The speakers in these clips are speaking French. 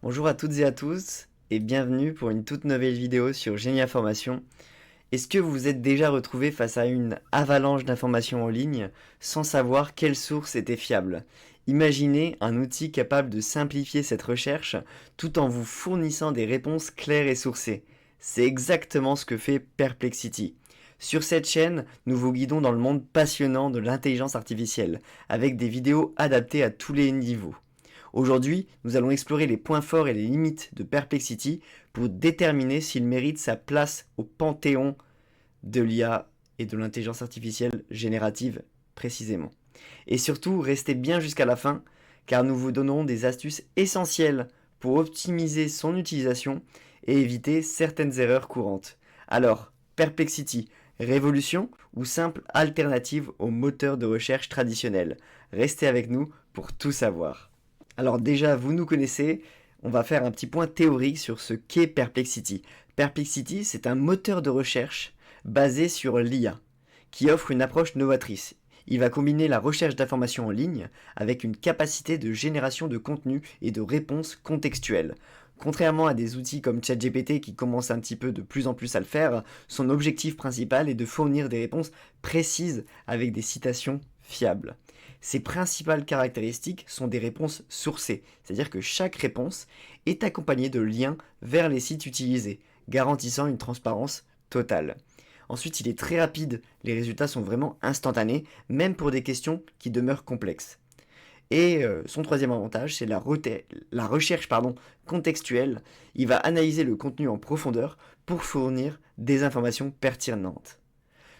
Bonjour à toutes et à tous et bienvenue pour une toute nouvelle vidéo sur Génie Information. Est-ce que vous vous êtes déjà retrouvé face à une avalanche d'informations en ligne sans savoir quelle source était fiable? Imaginez un outil capable de simplifier cette recherche tout en vous fournissant des réponses claires et sourcées. C'est exactement ce que fait Perplexity. Sur cette chaîne, nous vous guidons dans le monde passionnant de l'intelligence artificielle, avec des vidéos adaptées à tous les niveaux. Aujourd'hui, nous allons explorer les points forts et les limites de Perplexity pour déterminer s'il mérite sa place au panthéon de l'IA et de l'intelligence artificielle générative précisément. Et surtout, restez bien jusqu'à la fin car nous vous donnerons des astuces essentielles pour optimiser son utilisation et éviter certaines erreurs courantes. Alors, Perplexity, révolution ou simple alternative aux moteurs de recherche traditionnels? Restez avec nous pour tout savoir. Alors déjà, vous nous connaissez, on va faire un petit point théorique sur ce qu'est Perplexity. Perplexity, c'est un moteur de recherche basé sur l'IA, qui offre une approche novatrice. Il va combiner la recherche d'informations en ligne avec une capacité de génération de contenu et de réponses contextuelles. Contrairement à des outils comme ChatGPT qui commencent un petit peu de plus en plus à le faire, son objectif principal est de fournir des réponses précises avec des citations fiables. Ses principales caractéristiques sont des réponses sourcées, c'est-à-dire que chaque réponse est accompagnée de liens vers les sites utilisés, garantissant une transparence totale. Ensuite, il est très rapide, les résultats sont vraiment instantanés, même pour des questions qui demeurent complexes. Et son troisième avantage, c'est la recherche contextuelle. Il va analyser le contenu en profondeur pour fournir des informations pertinentes.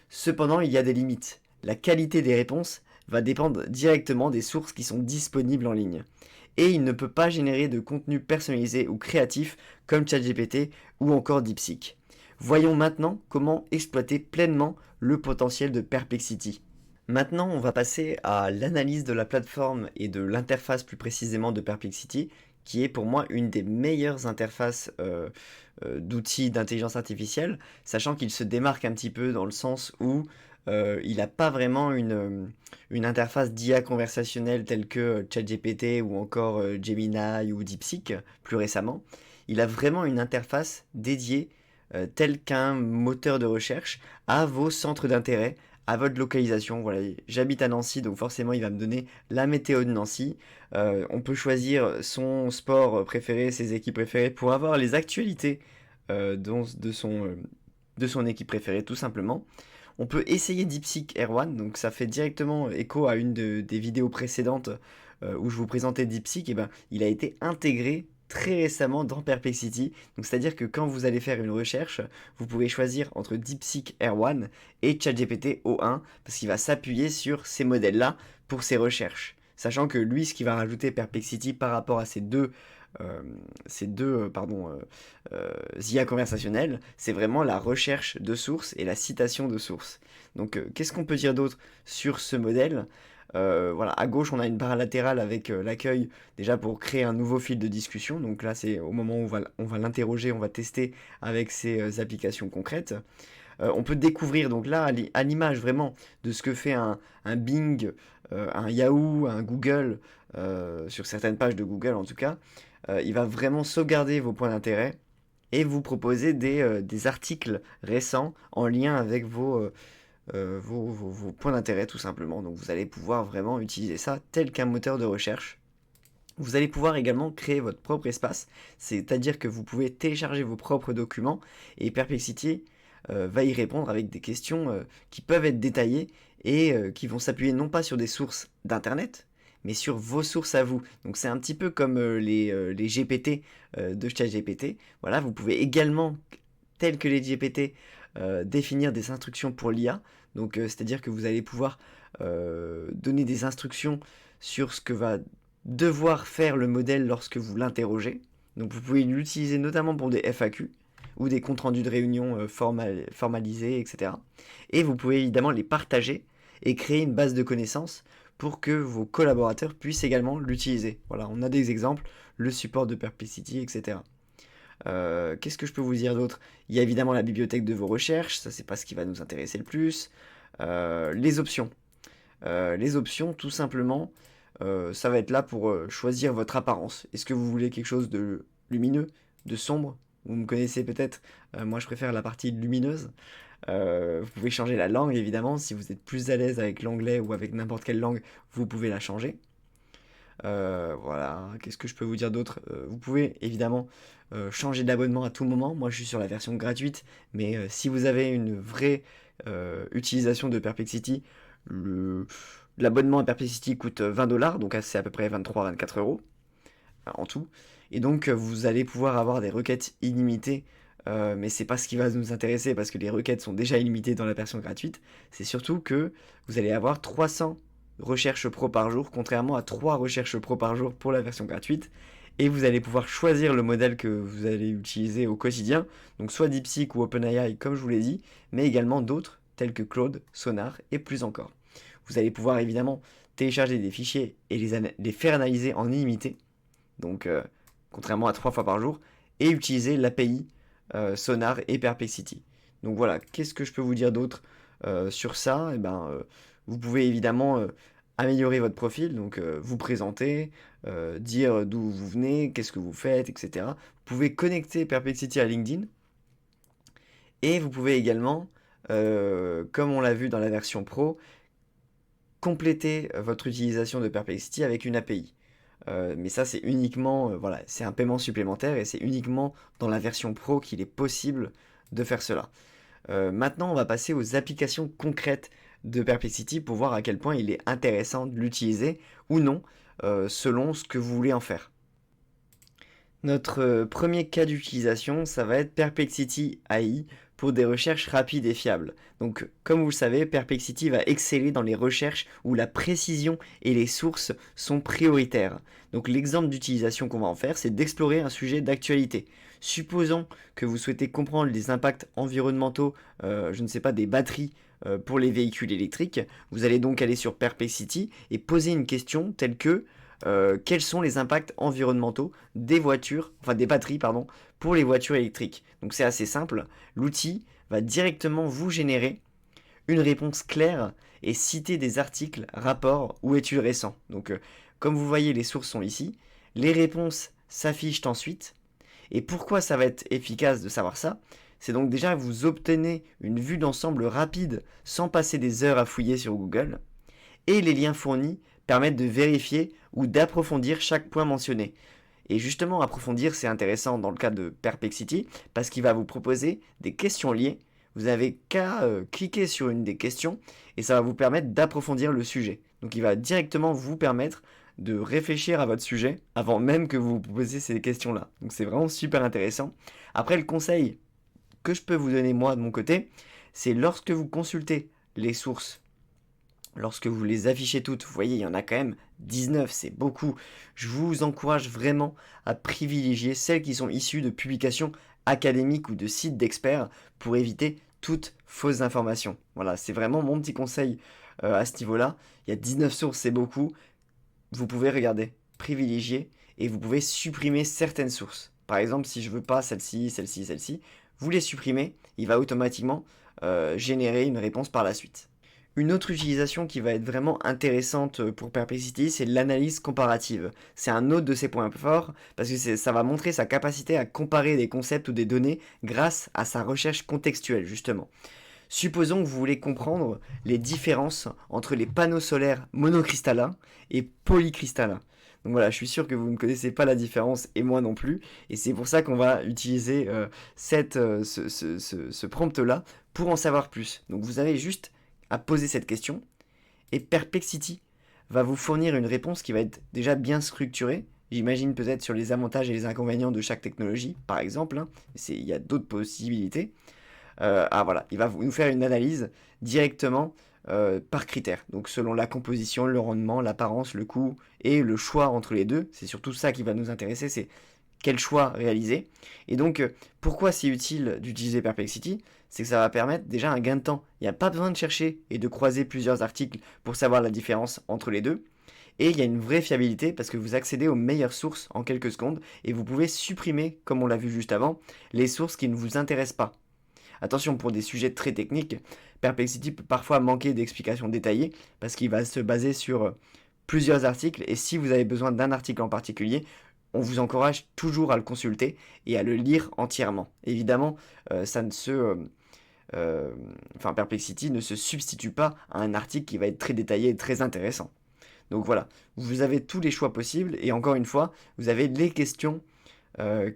Cependant, il y a des limites. La qualité des réponses va dépendre directement des sources qui sont disponibles en ligne. Et il ne peut pas générer de contenu personnalisé ou créatif comme ChatGPT ou encore DeepSeek. Voyons maintenant comment exploiter pleinement le potentiel de Perplexity. Maintenant, on va passer à l'analyse de la plateforme et de l'interface plus précisément de Perplexity, qui est pour moi une des meilleures interfaces d'outils d'intelligence artificielle, sachant qu'il se démarque un petit peu dans le sens où il n'a pas vraiment une interface d'IA conversationnelle telle que ChatGPT ou encore Gemini ou DeepSeek plus récemment. Il a vraiment une interface dédiée tel qu'un moteur de recherche à vos centres d'intérêt, à votre localisation. Voilà, j'habite à Nancy, donc forcément il va me donner la météo de Nancy. On peut choisir son sport préféré, ses équipes préférées pour avoir les actualités de son équipe préférée, tout simplement. On peut essayer DeepSeek R1, donc ça fait directement écho à des vidéos précédentes où je vous présentais DeepSeek. Et ben, il a été intégré très récemment dans Perplexity. Donc c'est-à-dire que quand vous allez faire une recherche, vous pouvez choisir entre DeepSeek R1 et ChatGPT O1 parce qu'il va s'appuyer sur ces modèles-là pour ses recherches. Sachant que lui, ce qu'il va rajouter Perplexity par rapport à IA conversationnelles, c'est vraiment la recherche de sources et la citation de sources. Donc, qu'est-ce qu'on peut dire d'autre sur ce modèle? Voilà, à gauche, on a une barre latérale avec l'accueil déjà pour créer un nouveau fil de discussion. Donc là, c'est au moment où on va l'interroger, on va tester avec ces applications concrètes. On peut découvrir donc là à l'image vraiment de ce que fait un Bing, un Yahoo, un Google, sur certaines pages de Google en tout cas. Il va vraiment sauvegarder vos points d'intérêt et vous proposer des articles récents en lien avec vos points d'intérêt tout simplement. Donc vous allez pouvoir vraiment utiliser ça tel qu'un moteur de recherche. Vous allez pouvoir également créer votre propre espace, c'est-à-dire que vous pouvez télécharger vos propres documents et Perplexity va y répondre avec des questions qui peuvent être détaillées et qui vont s'appuyer non pas sur des sources d'internet, mais sur vos sources à vous. Donc c'est un petit peu comme les GPT de ChatGPT. Voilà, vous pouvez également, tel que les GPT, définir des instructions pour l'IA. Donc c'est-à-dire que vous allez pouvoir donner des instructions sur ce que va devoir faire le modèle lorsque vous l'interrogez. Donc vous pouvez l'utiliser notamment pour des FAQ ou des comptes rendus de réunion formalisés, etc. Et vous pouvez évidemment les partager et créer une base de connaissances pour que vos collaborateurs puissent également l'utiliser. Voilà, on a des exemples, le support de Perplexity, etc. Qu'est-ce que je peux vous dire d'autre? Il y a évidemment la bibliothèque de vos recherches, ça c'est pas ce qui va nous intéresser le plus. Les options. Les options, tout simplement, ça va être là pour choisir votre apparence. Est-ce que vous voulez quelque chose de lumineux, de sombre. Vous me connaissez peut-être, moi je préfère la partie lumineuse. Vous pouvez changer la langue évidemment, si vous êtes plus à l'aise avec l'anglais ou avec n'importe quelle langue, vous pouvez la changer. Voilà, qu'est-ce que je peux vous dire d'autre? Vous pouvez évidemment changer d'abonnement à tout moment. Moi je suis sur la version gratuite, mais si vous avez une vraie utilisation de Perplexity, l'abonnement à Perplexity coûte 20 $, donc c'est à peu près 23-24 euros en tout. Et donc vous allez pouvoir avoir des requêtes illimitées, mais c'est pas ce qui va nous intéresser parce que les requêtes sont déjà illimitées dans la version gratuite. C'est surtout que vous allez avoir 300 recherches pro par jour, contrairement à 3 recherches pro par jour pour la version gratuite. Et vous allez pouvoir choisir le modèle que vous allez utiliser au quotidien, donc soit DeepSeek ou OpenAI comme je vous l'ai dit, mais également d'autres tels que Claude, Sonar et plus encore. Vous allez pouvoir évidemment télécharger des fichiers et les faire analyser en illimité, donc contrairement à 3 fois par jour, et utiliser l'API Sonar et Perplexity. Donc voilà, qu'est-ce que je peux vous dire d'autre sur ça? Vous pouvez évidemment améliorer votre profil, donc vous présenter, dire d'où vous venez, qu'est-ce que vous faites, etc. Vous pouvez connecter Perplexity à LinkedIn, et vous pouvez également, comme on l'a vu dans la version Pro, compléter votre utilisation de Perplexity avec une API. Mais ça, c'est uniquement, voilà, c'est un paiement supplémentaire et c'est uniquement dans la version Pro qu'il est possible de faire cela. Maintenant, on va passer aux applications concrètes de Perplexity pour voir à quel point il est intéressant de l'utiliser ou non, selon ce que vous voulez en faire. Notre premier cas d'utilisation, ça va être Perplexity AI pour des recherches rapides et fiables. Donc, comme vous le savez, Perplexity va exceller dans les recherches où la précision et les sources sont prioritaires. Donc, l'exemple d'utilisation qu'on va en faire, c'est d'explorer un sujet d'actualité. Supposons que vous souhaitez comprendre les impacts environnementaux, je ne sais pas, des batteries pour les véhicules électriques. Vous allez donc aller sur Perplexity et poser une question telle que quels sont les impacts environnementaux des voitures, enfin des batteries, pardon, pour les voitures électriques. Donc c'est assez simple. L'outil va directement vous générer une réponse claire et citer des articles, rapports ou études récents. Donc comme vous voyez, les sources sont ici. Les réponses s'affichent ensuite. Et pourquoi ça va être efficace de savoir ça? C'est donc déjà vous obtenez une vue d'ensemble rapide sans passer des heures à fouiller sur Google. Et les liens fournis permettent de vérifier ou d'approfondir chaque point mentionné. Et justement, approfondir, c'est intéressant dans le cas de Perplexity, parce qu'il va vous proposer des questions liées. Vous n'avez qu'à cliquer sur une des questions, et ça va vous permettre d'approfondir le sujet. Donc il va directement vous permettre de réfléchir à votre sujet avant même que vous vous posiez ces questions-là. Donc c'est vraiment super intéressant. Après, le conseil que je peux vous donner moi de mon côté, c'est lorsque vous consultez les sources, lorsque vous les affichez toutes, vous voyez, il y en a quand même 19, c'est beaucoup. Je vous encourage vraiment à privilégier celles qui sont issues de publications académiques ou de sites d'experts pour éviter toute fausse information. Voilà, c'est vraiment mon petit conseil à ce niveau-là. Il y a 19 sources, c'est beaucoup. Vous pouvez regarder, privilégier, et vous pouvez supprimer certaines sources. Par exemple, si je veux pas celle-ci, celle-ci, celle-ci, vous les supprimez, il va automatiquement générer une réponse par la suite. Une autre utilisation qui va être vraiment intéressante pour Perplexity, c'est l'analyse comparative. C'est un autre de ses points forts parce que ça va montrer sa capacité à comparer des concepts ou des données grâce à sa recherche contextuelle, justement. Supposons que vous voulez comprendre les différences entre les panneaux solaires monocristallins et polycristallins. Donc voilà, je suis sûr que vous ne connaissez pas la différence et moi non plus. Et c'est pour ça qu'on va utiliser ce prompt-là pour en savoir plus. Donc vous avez juste à poser cette question et Perplexity va vous fournir une réponse qui va être déjà bien structurée. J'imagine peut-être sur les avantages et les inconvénients de chaque technologie, par exemple. Hein. Il y a d'autres possibilités. Voilà, il va nous faire une analyse directement par critère. Donc selon la composition, le rendement, l'apparence, le coût et le choix entre les deux. C'est surtout ça qui va nous intéresser, c'est quel choix réaliser. Et donc, pourquoi c'est utile d'utiliser Perplexity? C'est que ça va permettre déjà un gain de temps. Il n'y a pas besoin de chercher et de croiser plusieurs articles pour savoir la différence entre les deux. Et il y a une vraie fiabilité parce que vous accédez aux meilleures sources en quelques secondes et vous pouvez supprimer, comme on l'a vu juste avant, les sources qui ne vous intéressent pas. Attention, pour des sujets très techniques, Perplexity peut parfois manquer d'explications détaillées parce qu'il va se baser sur plusieurs articles et si vous avez besoin d'un article en particulier, on vous encourage toujours à le consulter et à le lire entièrement. Évidemment, Perplexity ne se substitue pas à un article qui va être très détaillé et très intéressant. Donc voilà, vous avez tous les choix possibles et encore une fois, vous avez les questions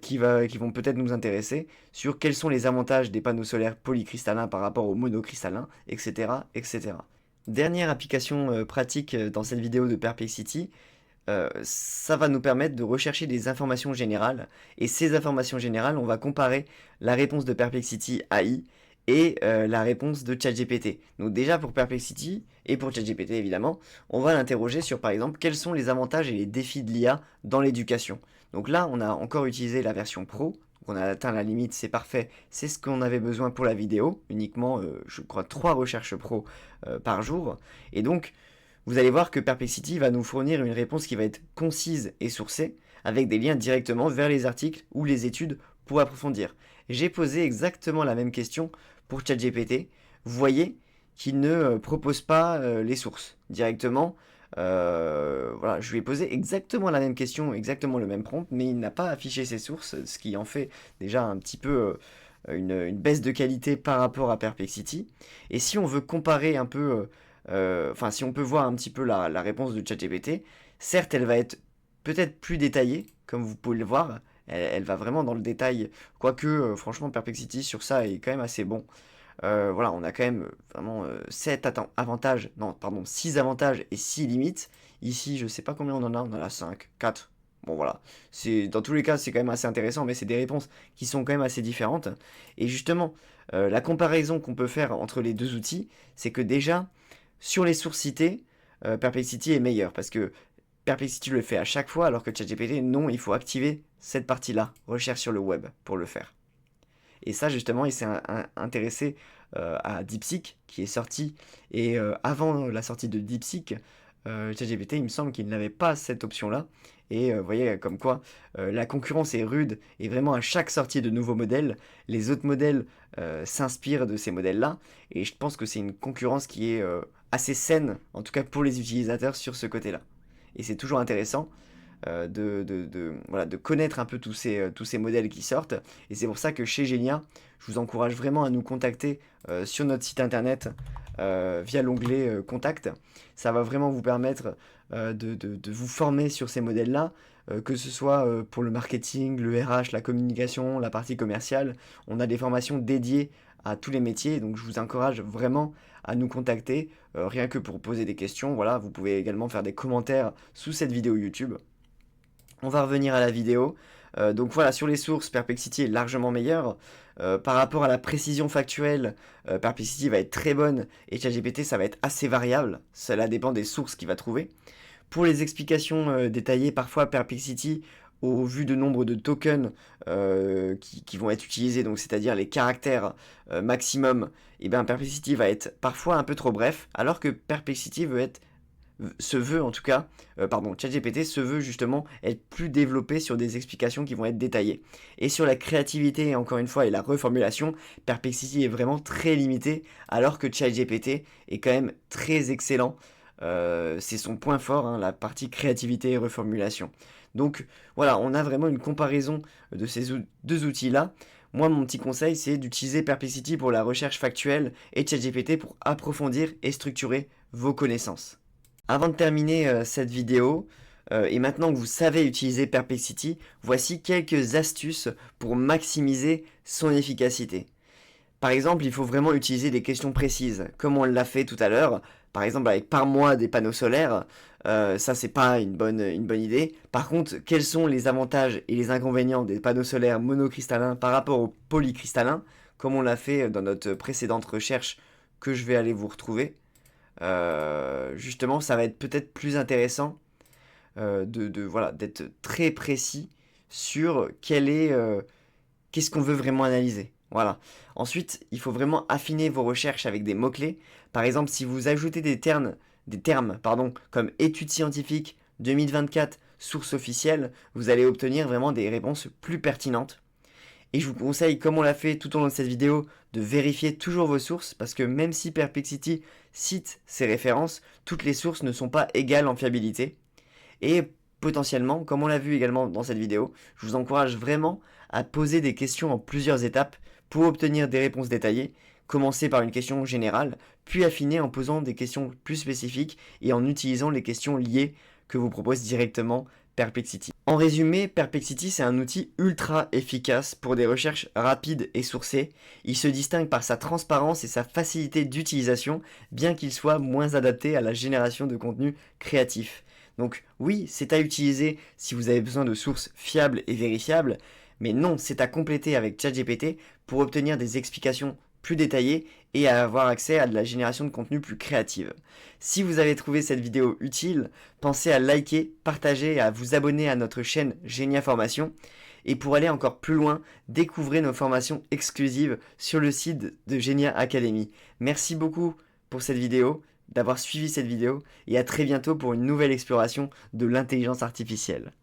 qui vont peut-être nous intéresser sur quels sont les avantages des panneaux solaires polycristallins par rapport aux monocristallins, etc. etc. Dernière application pratique dans cette vidéo de Perplexity, ça va nous permettre de rechercher des informations générales. Et ces informations générales, on va comparer la réponse de Perplexity AI et la réponse de ChatGPT. Donc déjà pour Perplexity et pour ChatGPT évidemment, on va l'interroger sur par exemple quels sont les avantages et les défis de l'IA dans l'éducation. Donc là, on a encore utilisé la version Pro. Donc on a atteint la limite, c'est parfait. C'est ce qu'on avait besoin pour la vidéo. Uniquement, je crois, 3 recherches pro par jour. Et donc, vous allez voir que Perplexity va nous fournir une réponse qui va être concise et sourcée, avec des liens directement vers les articles ou les études pour approfondir. J'ai posé exactement la même question pour ChatGPT. Vous voyez qu'il ne propose pas les sources directement. Voilà, je lui ai posé exactement la même question, exactement le même prompt, mais il n'a pas affiché ses sources, ce qui en fait déjà un petit peu une baisse de qualité par rapport à Perplexity. Et si on veut comparer un peu, si on peut voir un petit peu la réponse de ChatGPT, certes, elle va être peut-être plus détaillée, comme vous pouvez le voir. Elle va vraiment dans le détail, quoique franchement Perplexity sur ça est quand même assez bon. Voilà, on a quand même vraiment 6 avantages et 6 limites. Ici, je sais pas combien on en a 5, 4. Bon voilà, dans tous les cas, c'est quand même assez intéressant, mais c'est des réponses qui sont quand même assez différentes. Et justement, la comparaison qu'on peut faire entre les deux outils, c'est que déjà, sur les sources citées, Perplexity est meilleur, parce que Perplexity le fait à chaque fois, alors que ChatGPT, non, il faut activer cette partie-là, recherche sur le web, pour le faire. Et ça, justement, il s'est intéressé à DeepSeek, qui est sorti. Et avant la sortie de DeepSeek, ChatGPT, il me semble qu'il n'avait pas cette option-là. Et vous voyez, comme quoi la concurrence est rude. Et vraiment, à chaque sortie de nouveaux modèles, les autres modèles s'inspirent de ces modèles-là. Et je pense que c'est une concurrence qui est assez saine, en tout cas pour les utilisateurs, sur ce côté-là. Et c'est toujours intéressant de connaître un peu tous ces modèles qui sortent. Et c'est pour ça que chez Genia, je vous encourage vraiment à nous contacter sur notre site internet via l'onglet Contact. Ça va vraiment vous permettre de vous former sur ces modèles-là, que ce soit pour le marketing, le RH, la communication, la partie commerciale. On a des formations dédiées à tous les métiers, donc je vous encourage vraiment à nous contacter, rien que pour poser des questions. Voilà, vous pouvez également faire des commentaires sous cette vidéo YouTube. On va revenir à la vidéo. Donc voilà, sur les sources, Perplexity est largement meilleur. Par rapport à la précision factuelle, Perplexity va être très bonne et ChatGPT, ça va être assez variable. Cela dépend des sources qu'il va trouver. Pour les explications détaillées, parfois Perplexity, au vu de nombre de tokens qui vont être utilisés, donc c'est-à-dire les caractères maximum, et bien Perplexity va être parfois un peu trop bref, alors que Perplexity ChatGPT se veut justement être plus développé sur des explications qui vont être détaillées. Et sur la créativité, encore une fois, et la reformulation, Perplexity est vraiment très limité, alors que ChatGPT est quand même très excellent. C'est son point fort, hein, la partie créativité et reformulation. Donc voilà, on a vraiment une comparaison de ces deux outils-là. Moi, mon petit conseil, c'est d'utiliser Perplexity pour la recherche factuelle et ChatGPT pour approfondir et structurer vos connaissances. Avant de terminer cette vidéo, et maintenant que vous savez utiliser Perplexity, voici quelques astuces pour maximiser son efficacité. Par exemple, il faut vraiment utiliser des questions précises, comme on l'a fait tout à l'heure. Par exemple, avec par mois des panneaux solaires, ça c'est pas une bonne idée. Par contre, quels sont les avantages et les inconvénients des panneaux solaires monocristallins par rapport aux polycristallins, comme on l'a fait dans notre précédente recherche que je vais aller vous retrouver. Justement, ça va être peut-être plus intéressant d'être très précis sur qu'est-ce qu'on veut vraiment analyser. Voilà. Ensuite, il faut vraiment affiner vos recherches avec des mots-clés. Par exemple, si vous ajoutez des termes comme études scientifiques 2024, source officielle, vous allez obtenir vraiment des réponses plus pertinentes. Et je vous conseille, comme on l'a fait tout au long de cette vidéo, de vérifier toujours vos sources, parce que même si Perplexity cite ses références, toutes les sources ne sont pas égales en fiabilité. Et Potentiellement, comme on l'a vu également dans cette vidéo, je vous encourage vraiment à poser des questions en plusieurs étapes pour obtenir des réponses détaillées. Commencer par une question générale, puis affiner en posant des questions plus spécifiques et en utilisant les questions liées que vous propose directement Perplexity. En résumé, Perplexity c'est un outil ultra efficace pour des recherches rapides et sourcées. Il se distingue par sa transparence et sa facilité d'utilisation, bien qu'il soit moins adapté à la génération de contenu créatif. Donc oui, c'est à utiliser si vous avez besoin de sources fiables et vérifiables, mais non, c'est à compléter avec ChatGPT pour obtenir des explications plus détaillées et à avoir accès à de la génération de contenu plus créative. Si vous avez trouvé cette vidéo utile, pensez à liker, partager et à vous abonner à notre chaîne Genia Formation. Et pour aller encore plus loin, découvrez nos formations exclusives sur le site de Genia Academy. Merci beaucoup pour cette vidéo, d'avoir suivi cette vidéo, et à très bientôt pour une nouvelle exploration de l'intelligence artificielle.